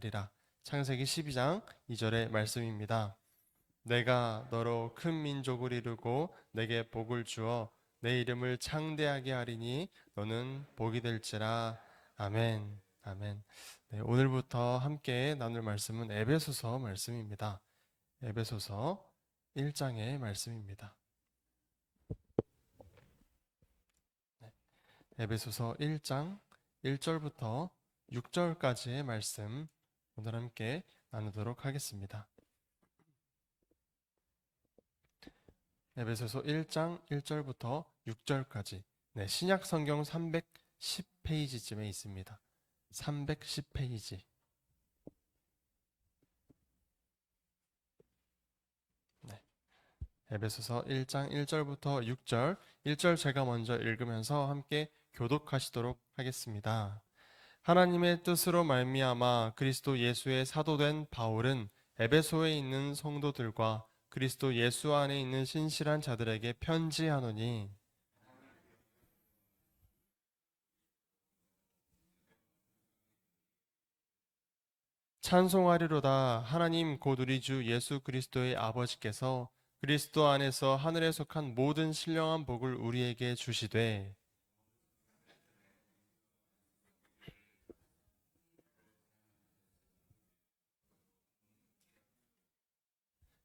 리라. 창세기 12장 2절의 말씀입니다. 내가 너로 큰 민족을 이루고 내게 복을 주어 내 이름을 창대하게 하리니 너는 복이 될지라. 아멘. 아멘. 네, 오늘부터 함께 나눌 말씀은 에베소서 말씀입니다. 에베소서 1장의 말씀입니다. 네, 에베소서 1장 1절부터 6절까지의 말씀 오늘 함께 나누도록 하겠습니다. 에베소서 1장 1절부터 6절까지 신약 성경 310페이지쯤에 있습니다. 310페이지. 에베소서 1장 1절부터 6절, 1절 제가 먼저 읽으면서 함께 교독하시도록 하겠습니다. 하나님의 뜻으로 말미암아 그리스도 예수의 사도된 바울은 에베소에 있는 성도들과 그리스도 예수 안에 있는 신실한 자들에게 편지하노니 찬송하리로다. 하나님 곧 우리 주 예수 그리스도의 아버지께서 그리스도 안에서 하늘에 속한 모든 신령한 복을 우리에게 주시되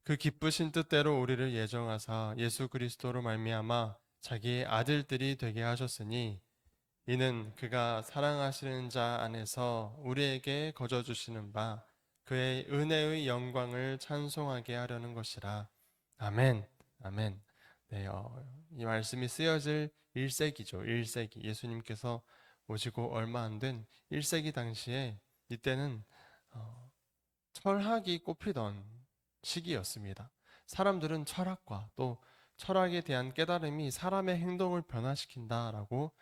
그 기쁘신 뜻대로 우리를 예정하사 예수 그리스도로 말미암아 자기의 아들들이 되게 하셨으니 이는 그가 사랑하시는 자 안에서 우리에게 거저 주시는 바 그의 은혜의 영광을 찬송하게 하려는 것이라. 아멘. 아멘. 네, 이 말씀이 쓰여질 1세기죠. 1세기. 예수님께서 오시고 얼마 안 된 1세기 당시에 이때는 철학이 꽃피던 시기였습니다. 사람들은 철학과 또 철학에 대한 깨달음이 사람의 행동을 변화시킨다라고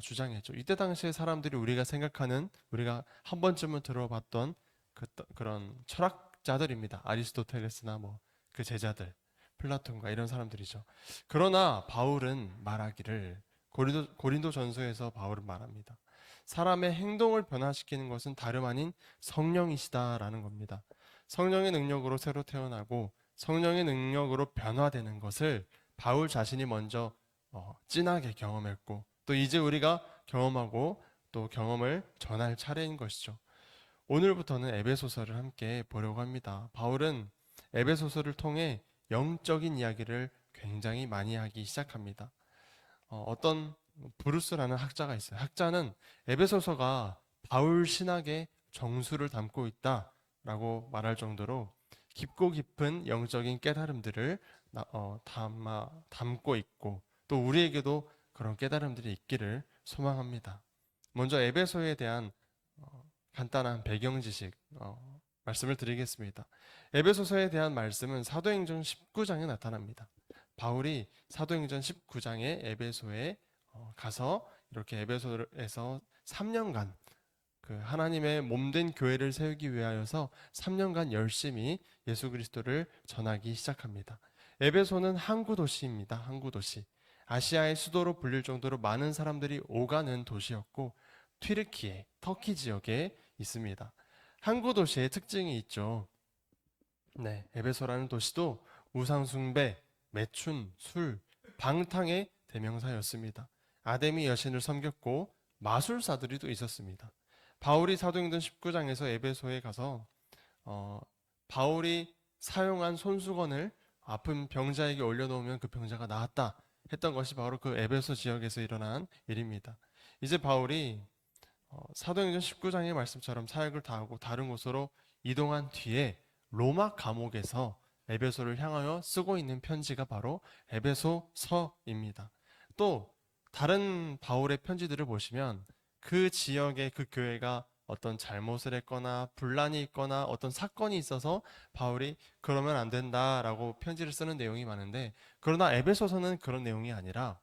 주장했죠. 이때 당시에 사람들이 우리가 생각하는, 우리가 한 번쯤은 들어봤던 그런 철학자들입니다. 아리스토텔레스나 그 제자들, 플라톤과 이런 사람들이죠. 그러나 바울은 말하기를, 고린도 전서에서 바울은 말합니다. 사람의 행동을 변화시키는 것은 다름 아닌 성령이시다라는 겁니다. 성령의 능력으로 새로 태어나고 성령의 능력으로 변화되는 것을 바울 자신이 먼저 진하게 경험했고 또 이제 우리가 경험하고 또 경험을 전할 차례인 것이죠. 오늘부터는 에베소서를 함께 보려고 합니다. 바울은 에베소서를 통해 영적인 이야기를 굉장히 많이 하기 시작합니다. 어떤 브루스라는 학자가 있어요. 학자는 에베소서가 바울 신학의 정수를 담고 있다라고 말할 정도로 깊고 깊은 영적인 깨달음들을 담고 있고 또 우리에게도 그런 깨달음들이 있기를 소망합니다. 먼저 에베소에 대한 간단한 배경 지식 말씀을 드리겠습니다. 에베소서에 대한 말씀은 사도행전 19장에 나타납니다. 바울이 사도행전 19장에 에베소에 가서 이렇게 에베소에서 3년간 그 하나님의 몸된 교회를 세우기 위하여서 3년간 열심히 예수 그리스도를 전하기 시작합니다. 에베소는 항구 도시입니다. 항구 도시. 아시아의 수도로 불릴 정도로 많은 사람들이 오가는 도시였고 튀르키예, 터키 지역에 있습니다. 항구 도시의 특징이 있죠. 네, 에베소라는 도시도 우상숭배, 매춘, 술, 방탕의 대명사였습니다. 아데미 여신을 섬겼고 마술사들이 또 있었습니다. 바울이 사도행전 19장에서 에베소에 가서 바울이 사용한 손수건을 아픈 병자에게 올려놓으면 그 병자가 나았다 했던 것이 바로 그 에베소 지역에서 일어난 일입니다. 이제 바울이 사도행전 19장의 말씀처럼 사역을 다하고 다른 곳으로 이동한 뒤에 로마 감옥에서 에베소를 향하여 쓰고 있는 편지가 바로 에베소서입니다. 또 다른 바울의 편지들을 보시면 그 지역의 그 교회가 어떤 잘못을 했거나 분란이 있거나 어떤 사건이 있어서 바울이 그러면 안 된다라고 편지를 쓰는 내용이 많은데 그러나 에베소서는 그런 내용이 아니라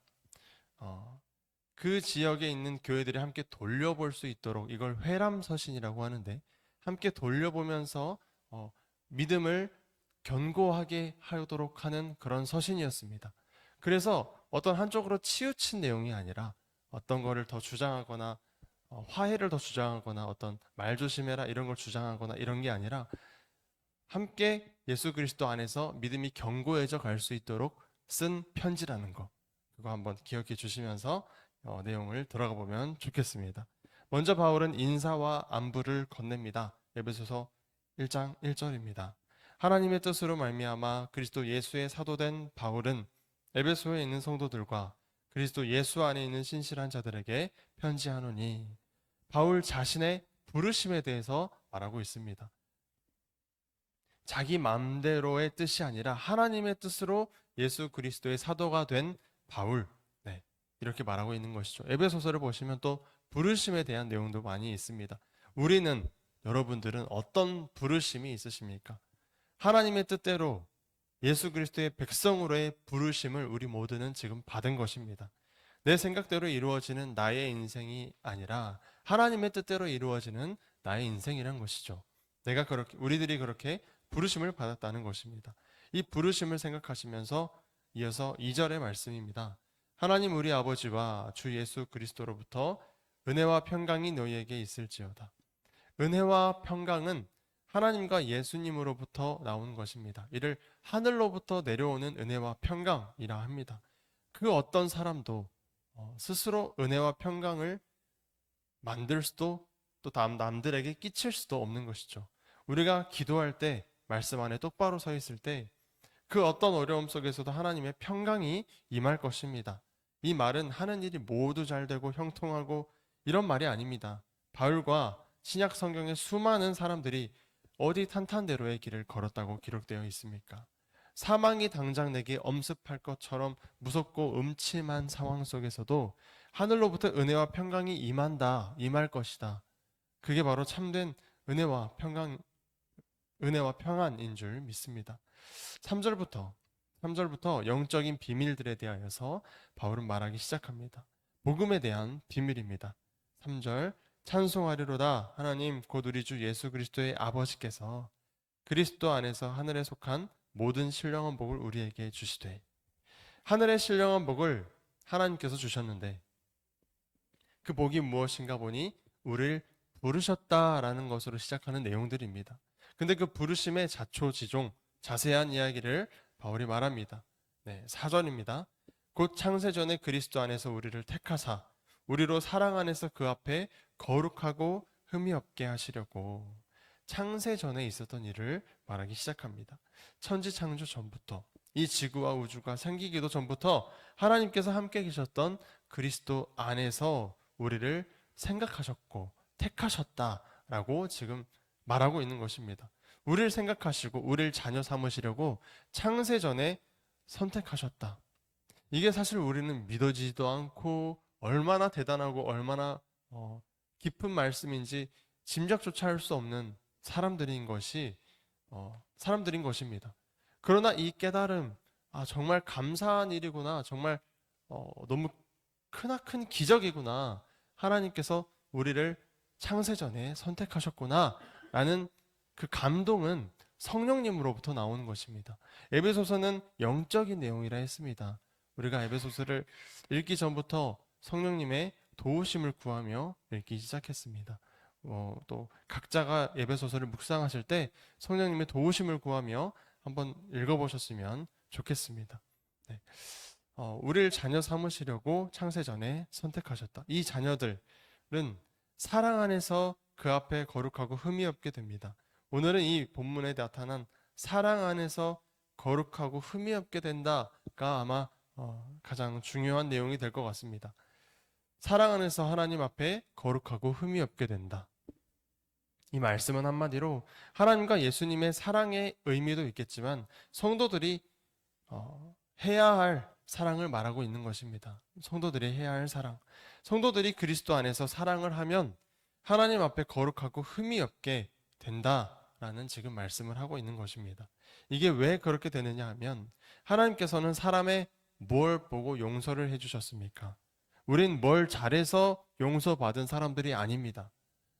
그 지역에 있는 교회들이 함께 돌려볼 수 있도록 이걸 회람서신이라고 하는데 함께 돌려보면서 믿음을 견고하게 하도록 하는 그런 서신이었습니다. 그래서 어떤 한쪽으로 치우친 내용이 아니라 어떤 거를 더 주장하거나 화해를 더 주장하거나 어떤 말 조심해라 이런 걸 주장하거나 이런 게 아니라 함께 예수 그리스도 안에서 믿음이 견고해져 갈 수 있도록 쓴 편지라는 거. 그거 한번 기억해 주시면서 내용을 들어가 보면 좋겠습니다. 먼저 바울은 인사와 안부를 건넵니다. 에베소서 1장 1절입니다. 하나님의 뜻으로 말미암아 그리스도 예수의 사도된 바울은 에베소에 있는 성도들과 그리스도 예수 안에 있는 신실한 자들에게 편지하노니, 바울 자신의 부르심에 대해서 말하고 있습니다. 자기 마음대로의 뜻이 아니라 하나님의 뜻으로 예수 그리스도의 사도가 된 바울, 네, 이렇게 말하고 있는 것이죠. 에베소서를 보시면 또 부르심에 대한 내용도 많이 있습니다. 여러분들은 어떤 부르심이 있으십니까? 하나님의 뜻대로 예수 그리스도의 백성으로의 부르심을 우리 모두는 지금 받은 것입니다. 내 생각대로 이루어지는 나의 인생이 아니라 하나님의 뜻대로 이루어지는 나의 인생이란 것이죠. 우리들이 그렇게 부르심을 받았다는 것입니다. 이 부르심을 생각하시면서 이어서 2절의 말씀입니다. 하나님 우리 아버지와 주 예수 그리스도로부터 은혜와 평강이 너희에게 있을지어다. 은혜와 평강은 하나님과 예수님으로부터 나오는 것입니다. 이를 하늘로부터 내려오는 은혜와 평강이라 합니다. 그 어떤 사람도 스스로 은혜와 평강을 만들 수도 또 남들에게 끼칠 수도 없는 것이죠. 우리가 기도할 때, 말씀 안에 똑바로 서 있을 때 그 어떤 어려움 속에서도 하나님의 평강이 임할 것입니다. 이 말은 하는 일이 모두 잘 되고 형통하고 이런 말이 아닙니다. 바울과 신약 성경의 수많은 사람들이 어디 탄탄대로의 길을 걸었다고 기록되어 있습니까? 사망이 당장 내게 엄습할 것처럼 무섭고 음침한 상황 속에서도 하늘로부터 은혜와 평강이 임할 것이다. 그게 바로 참된 은혜와 평안인 줄 믿습니다. 3절부터 영적인 비밀들에 대하여서 바울은 말하기 시작합니다. 복음에 대한 비밀입니다. 3절, 찬송하리로다 하나님 곧 우리 주 예수 그리스도의 아버지께서 그리스도 안에서 하늘에 속한 모든 신령한 복을 우리에게 주시되. 하늘의 신령한 복을 하나님께서 주셨는데 그 복이 무엇인가 보니 우리를 부르셨다라는 것으로 시작하는 내용들입니다. 근데 그 부르심의 자초지종, 자세한 이야기를 바울이 말합니다. 네, 4절입니다. 곧 창세전에 그리스도 안에서 우리를 택하사 우리로 사랑 안에서 그 앞에 거룩하고 흠이 없게 하시려고. 창세전에 있었던 일을 말하기 시작합니다. 천지 창조 전부터, 이 지구와 우주가 생기기도 전부터 하나님께서 함께 계셨던 그리스도 안에서 우리를 생각하셨고 택하셨다라고 지금 말하고 있는 것입니다. 우리를 생각하시고 우리를 자녀 삼으시려고 창세전에 선택하셨다. 이게 사실 우리는 믿어지지도 않고 얼마나 대단하고 얼마나 깊은 말씀인지 짐작조차 할 수 없는 사람들인 것입니다. 그러나 이 깨달음, 정말 감사한 일이구나, 정말 너무 크나큰 기적이구나, 하나님께서 우리를 창세전에 선택하셨구나 라는 그 감동은 성령님으로부터 나오는 것입니다. 에베소서는 영적인 내용이라 했습니다. 우리가 에베소서를 읽기 전부터 성령님의 도우심을 구하며 읽기 시작했습니다. 또 각자가 에베소서를 묵상하실 때 성령님의 도우심을 구하며 한번 읽어보셨으면 좋겠습니다. 네. 우리를 자녀 삼으시려고 창세전에 선택하셨다. 이 자녀들은 사랑 안에서 그 앞에 거룩하고 흠이 없게 됩니다. 오늘은 이 본문에 나타난 사랑 안에서 거룩하고 흠이 없게 된다가 아마 가장 중요한 내용이 될 것 같습니다. 사랑 안에서 하나님 앞에 거룩하고 흠이 없게 된다. 이 말씀은 한마디로 하나님과 예수님의 사랑의 의미도 있겠지만 성도들이 해야 할 사랑을 말하고 있는 것입니다. 성도들이 해야 할 사랑. 성도들이 그리스도 안에서 사랑을 하면 하나님 앞에 거룩하고 흠이 없게 된다라는 지금 말씀을 하고 있는 것입니다. 이게 왜 그렇게 되느냐 하면 하나님께서는 사람의 뭘 보고 용서를 해주셨습니까? 우린 뭘 잘해서 용서받은 사람들이 아닙니다.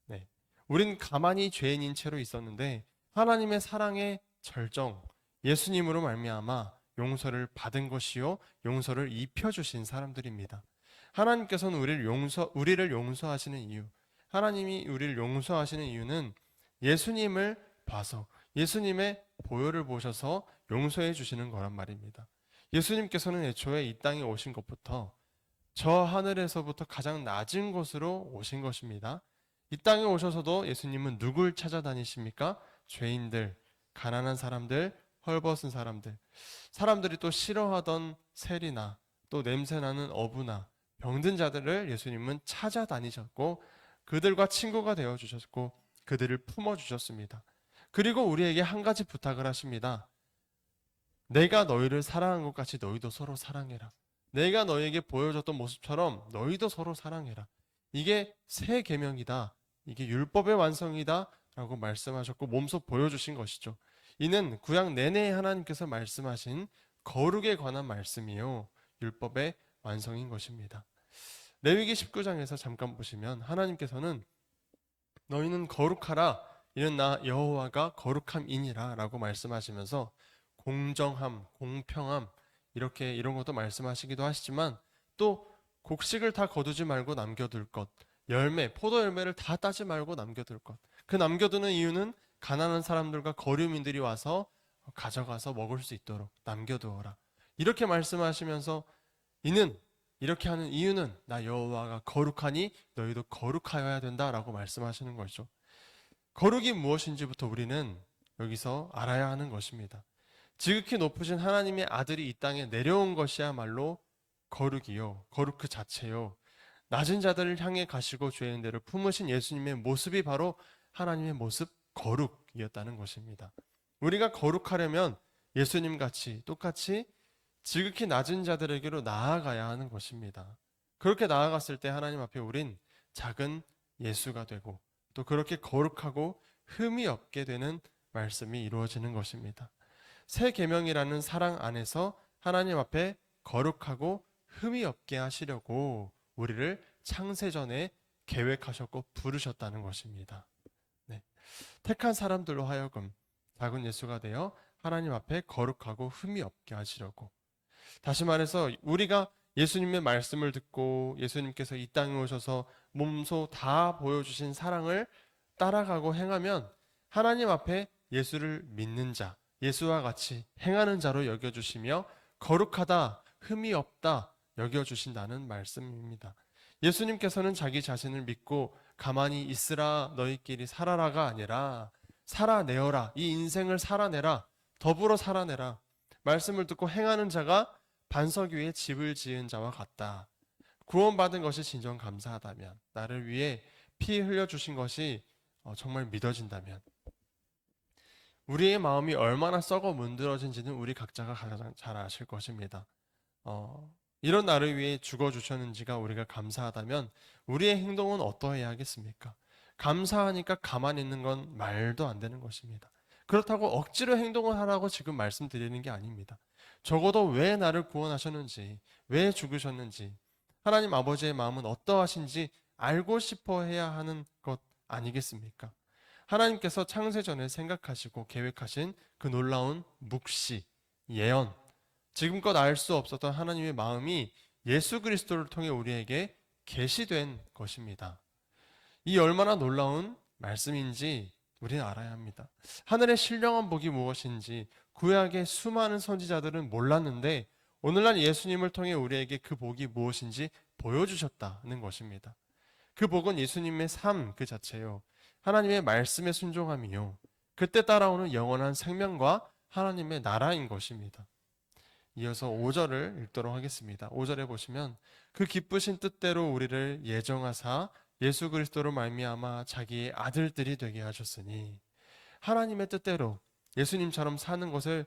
네. 우린 가만히 죄인인 채로 있었는데 하나님의 사랑의 절정, 예수님으로 말미암아 용서를 받은 것이요 용서를 입혀주신 사람들입니다. 하나님께서는 우리를 용서하시는 이유, 하나님이 우리를 용서하시는 이유는 예수님을 봐서, 예수님의 보혈을 보셔서 용서해 주시는 거란 말입니다. 예수님께서는 애초에 이 땅에 오신 것부터 저 하늘에서부터 가장 낮은 곳으로 오신 것입니다. 이 땅에 오셔서도 예수님은 누굴 찾아다니십니까? 죄인들, 가난한 사람들, 헐벗은 사람들, 사람들이 또 싫어하던 세리나 또 냄새나는 어부나 병든 자들을 예수님은 찾아다니셨고 그들과 친구가 되어 주셨고 그들을 품어 주셨습니다. 그리고 우리에게 한 가지 부탁을 하십니다. 내가 너희를 사랑한 것 같이 너희도 서로 사랑해라. 내가 너희에게 보여줬던 모습처럼 너희도 서로 사랑해라. 이게 새 계명이다. 이게 율법의 완성이다. 라고 말씀하셨고 몸소 보여주신 것이죠. 이는 구약 내내 하나님께서 말씀하신 거룩에 관한 말씀이요. 율법의 완성인 것입니다. 레위기 19장에서 잠깐 보시면 하나님께서는 너희는 거룩하라. 이는 나 여호와가 거룩함이니라 라고 말씀하시면서 공정함, 공평함 이렇게 이런 것도 말씀하시기도 하시지만 또 곡식을 다 거두지 말고 남겨둘 것, 열매, 포도 열매를 다 따지 말고 남겨둘 것. 그 남겨두는 이유는 가난한 사람들과 거류민들이 와서 가져가서 먹을 수 있도록 남겨두어라. 이렇게 말씀하시면서 이는 이렇게 하는 이유는 나 여호와가 거룩하니 너희도 거룩하여야 된다라고 말씀하시는 거죠. 거룩이 무엇인지부터 우리는 여기서 알아야 하는 것입니다. 지극히 높으신 하나님의 아들이 이 땅에 내려온 것이야말로 거룩이요. 거룩 그 자체요. 낮은 자들을 향해 가시고 죄인들을 품으신 예수님의 모습이 바로 하나님의 모습, 거룩이었다는 것입니다. 우리가 거룩하려면 예수님 같이 똑같이 지극히 낮은 자들에게로 나아가야 하는 것입니다. 그렇게 나아갔을 때 하나님 앞에 우린 작은 예수가 되고 또 그렇게 거룩하고 흠이 없게 되는 말씀이 이루어지는 것입니다. 새 계명이라는 사랑 안에서 하나님 앞에 거룩하고 흠이 없게 하시려고 우리를 창세전에 계획하셨고 부르셨다는 것입니다. 네. 택한 사람들로 하여금 작은 예수가 되어 하나님 앞에 거룩하고 흠이 없게 하시려고. 다시 말해서 우리가 예수님의 말씀을 듣고 예수님께서 이 땅에 오셔서 몸소 다 보여주신 사랑을 따라가고 행하면 하나님 앞에 예수를 믿는 자, 예수와 같이 행하는 자로 여겨주시며 거룩하다, 흠이 없다 여겨주신다는 말씀입니다. 예수님께서는 자기 자신을 믿고 가만히 있으라 너희끼리 살아라가 아니라 살아내어라, 이 인생을 살아내라, 더불어 살아내라. 말씀을 듣고 행하는 자가 반석 위에 집을 지은 자와 같다. 구원받은 것이 진정 감사하다면, 나를 위해 피 흘려주신 것이 정말 믿어진다면, 우리의 마음이 얼마나 썩어 문드러진지는 우리 각자가 가장 잘 아실 것입니다. 이런 나를 위해 죽어주셨는지가 우리가 감사하다면 우리의 행동은 어떠해야 하겠습니까? 감사하니까 가만히 있는 건 말도 안 되는 것입니다. 그렇다고 억지로 행동을 하라고 지금 말씀드리는 게 아닙니다. 적어도 왜 나를 구원하셨는지, 왜 죽으셨는지, 하나님 아버지의 마음은 어떠하신지 알고 싶어 해야 하는 것 아니겠습니까? 하나님께서 창세전에 생각하시고 계획하신 그 놀라운 묵시, 예언, 지금껏 알 수 없었던 하나님의 마음이 예수 그리스도를 통해 우리에게 계시된 것입니다. 이 얼마나 놀라운 말씀인지 우리는 알아야 합니다. 하늘의 신령한 복이 무엇인지 구약의 수많은 선지자들은 몰랐는데 오늘날 예수님을 통해 우리에게 그 복이 무엇인지 보여주셨다는 것입니다. 그 복은 예수님의 삶 그 자체요. 하나님의 말씀에 순종함이요. 그때 따라오는 영원한 생명과 하나님의 나라인 것입니다. 이어서 5절을 읽도록 하겠습니다. 5절에 보시면 그 기쁘신 뜻대로 우리를 예정하사 예수 그리스도로 말미암아 자기의 아들들이 되게 하셨으니, 하나님의 뜻대로 예수님처럼 사는 것을,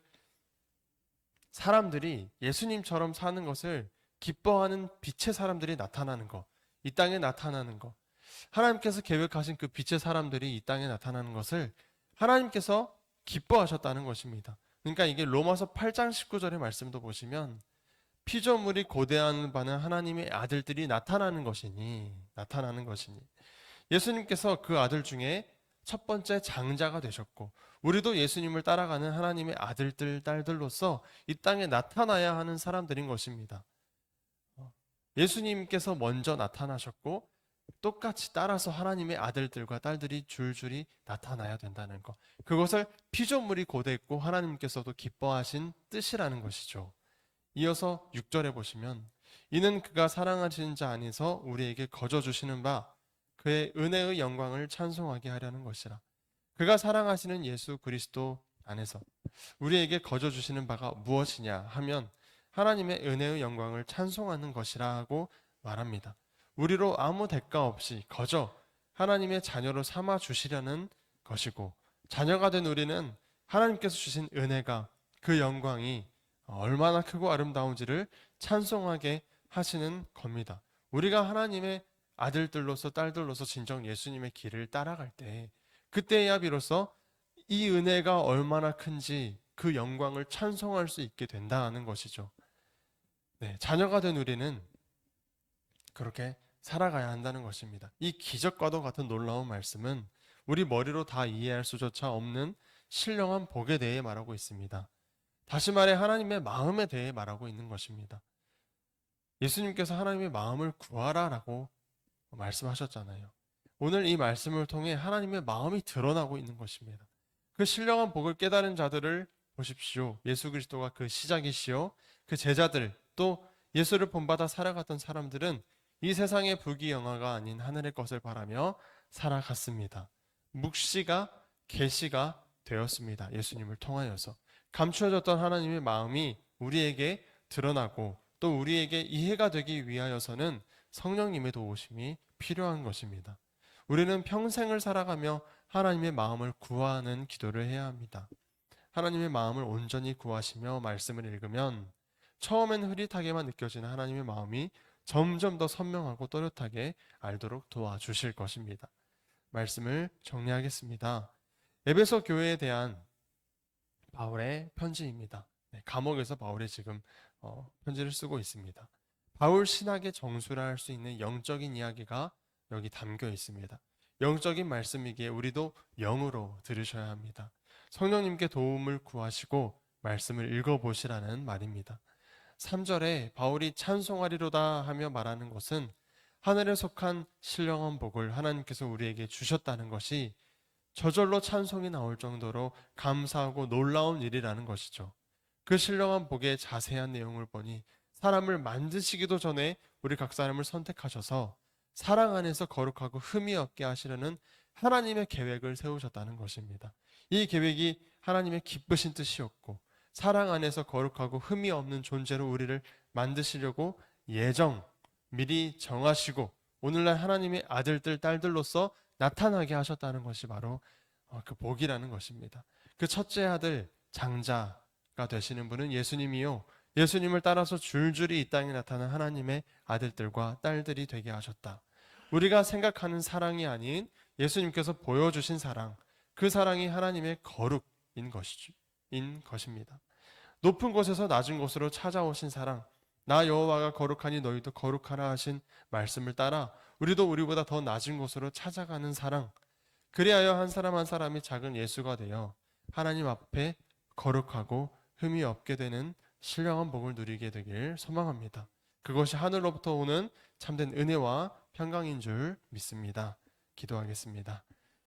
사람들이 예수님처럼 사는 것을 기뻐하는 빛의 사람들이 나타나는 것, 이 땅에 나타나는 것, 하나님께서 계획하신 그 빛의 사람들이 이 땅에 나타나는 것을 하나님께서 기뻐하셨다는 것입니다. 그러니까 이게 로마서 8장 19절의 말씀도 보시면 피조물이 고대하는 바는 하나님의 아들들이 나타나는 것이니 예수님께서 그 아들 중에 첫 번째 장자가 되셨고 우리도 예수님을 따라가는 하나님의 아들들, 딸들로서 이 땅에 나타나야 하는 사람들인 것입니다. 예수님께서 먼저 나타나셨고 똑같이 따라서 하나님의 아들들과 딸들이 줄줄이 나타나야 된다는 것. 그것을 피조물이 고대했고 하나님께서도 기뻐하신 뜻이라는 것이죠. 이어서 6절에 보시면 이는 그가 사랑하시는 자 안에서 우리에게 거저 주시는 바 그의 은혜의 영광을 찬송하게 하려는 것이라. 그가 사랑하시는 예수 그리스도 안에서 우리에게 거저 주시는 바가 무엇이냐 하면 하나님의 은혜의 영광을 찬송하는 것이라고 말합니다. 우리로 아무 대가 없이 거저 하나님의 자녀로 삼아 주시려는 것이고, 자녀가 된 우리는 하나님께서 주신 은혜가, 그 영광이 얼마나 크고 아름다운지를 찬송하게 하시는 겁니다. 우리가 하나님의 아들들로서 딸들로서 진정 예수님의 길을 따라갈 때, 그때야 비로소 이 은혜가 얼마나 큰지 그 영광을 찬송할 수 있게 된다는 것이죠. 네, 자녀가 된 우리는 그렇게 살아가야 한다는 것입니다. 이 기적과도 같은 놀라운 말씀은 우리 머리로 다 이해할 수조차 없는 신령한 복에 대해 말하고 있습니다. 다시 말해 하나님의 마음에 대해 말하고 있는 것입니다. 예수님께서 하나님의 마음을 구하라라고 말씀하셨잖아요. 오늘 이 말씀을 통해 하나님의 마음이 드러나고 있는 것입니다. 그 신령한 복을 깨달은 자들을 보십시오. 예수 그리스도가 그 시작이시요 그 제자들, 또 예수를 본받아 살아갔던 사람들은 이 세상의 부귀영화가 아닌 하늘의 것을 바라며 살아갔습니다. 묵시가 계시가 되었습니다. 예수님을 통하여서 감추어졌던 하나님의 마음이 우리에게 드러나고 또 우리에게 이해가 되기 위하여서는 성령님의 도우심이 필요한 것입니다. 우리는 평생을 살아가며 하나님의 마음을 구하는 기도를 해야 합니다. 하나님의 마음을 온전히 구하시며 말씀을 읽으면 처음엔 흐릿하게만 느껴지는 하나님의 마음이 점점 더 선명하고 또렷하게 알도록 도와주실 것입니다. 말씀을 정리하겠습니다. 에베소 교회에 대한 바울의 편지입니다. 네, 감옥에서 바울이 지금 편지를 쓰고 있습니다. 바울 신학의 정수라 할 수 있는 영적인 이야기가 여기 담겨 있습니다. 영적인 말씀이기에 우리도 영으로 들으셔야 합니다. 성령님께 도움을 구하시고 말씀을 읽어보시라는 말입니다. 3절에 바울이 찬송하리로다 하며 말하는 것은 하늘에 속한 신령한 복을 하나님께서 우리에게 주셨다는 것이 저절로 찬송이 나올 정도로 감사하고 놀라운 일이라는 것이죠. 그 신령한 복의 자세한 내용을 보니 사람을 만드시기도 전에 우리 각 사람을 선택하셔서 사랑 안에서 거룩하고 흠이 없게 하시려는 하나님의 계획을 세우셨다는 것입니다. 이 계획이 하나님의 기쁘신 뜻이었고 사랑 안에서 거룩하고 흠이 없는 존재로 우리를 만드시려고 미리 정하시고 오늘날 하나님의 아들들, 딸들로서 나타나게 하셨다는 것이 바로 그 복이라는 것입니다. 그 첫째 아들, 장자가 되시는 분은 예수님이요. 예수님을 따라서 줄줄이 이 땅에 나타난 하나님의 아들들과 딸들이 되게 하셨다. 우리가 생각하는 사랑이 아닌 예수님께서 보여주신 사랑, 그 사랑이 하나님의 거룩인 것입니다. 높은 곳에서 낮은 곳으로 찾아오신 사랑, 나 여호와가 거룩하니 너희도 거룩하라 하신 말씀을 따라 우리도 우리보다 더 낮은 곳으로 찾아가는 사랑, 그리하여 한 사람 한 사람이 작은 예수가 되어 하나님 앞에 거룩하고 흠이 없게 되는 신령한 복을 누리게 되길 소망합니다. 그것이 하늘로부터 오는 참된 은혜와 평강인 줄 믿습니다. 기도하겠습니다.